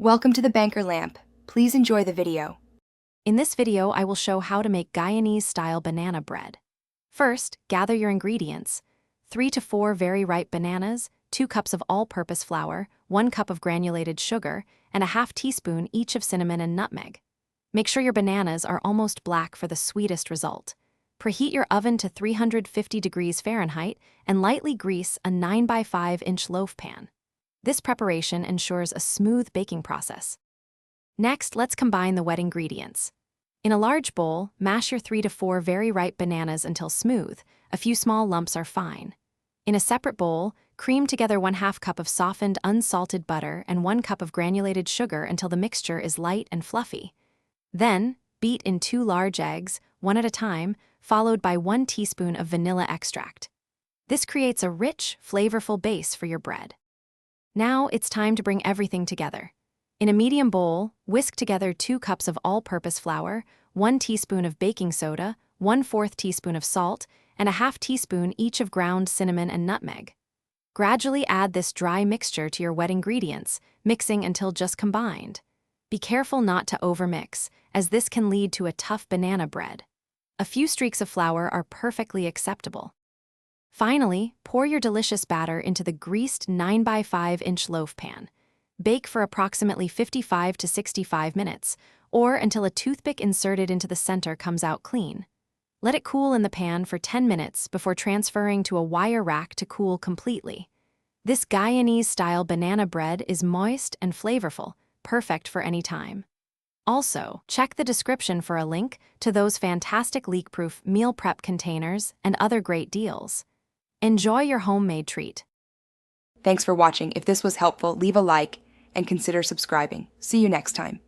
Welcome to the Banker Lamp. Please enjoy the video. In this video, I will show how to make Guyanese-style banana bread. First, gather your ingredients: 3 to 4 very ripe bananas, 2 cups of all-purpose flour, 1 cup of granulated sugar, and a half teaspoon each of cinnamon and nutmeg. Make sure your bananas are almost black for the sweetest result. Preheat your oven to 350 degrees Fahrenheit and lightly grease a 9 by 5 inch loaf pan. This preparation ensures a smooth baking process. Next, let's combine the wet ingredients. In a large bowl, mash your 3 to 4 very ripe bananas until smooth. A few small lumps are fine. In a separate bowl, cream together 1/2 cup of softened, unsalted butter and 1 cup of granulated sugar until the mixture is light and fluffy. Then, beat in 2 large eggs, one at a time, followed by 1 teaspoon of vanilla extract. This creates a rich, flavorful base for your bread. Now it's time to bring everything together. In a medium bowl, whisk together 2 cups of all-purpose flour, 1 teaspoon of baking soda, 1/4 teaspoon of salt, and a half teaspoon each of ground cinnamon and nutmeg. Gradually add this dry mixture to your wet ingredients, mixing until just combined. Be careful not to overmix, as this can lead to a tough banana bread. A few streaks of flour are perfectly acceptable. Finally, pour your delicious batter into the greased 9 by 5 inch loaf pan. Bake for approximately 55 to 65 minutes, or until a toothpick inserted into the center comes out clean. Let it cool in the pan for 10 minutes before transferring to a wire rack to cool completely. This Guyanese-style banana bread is moist and flavorful, perfect for any time. Also, check the description for a link to those fantastic leak-proof meal prep containers and other great deals. Enjoy your homemade treat. Thanks for watching. If this was helpful, leave a like and consider subscribing. See you next time.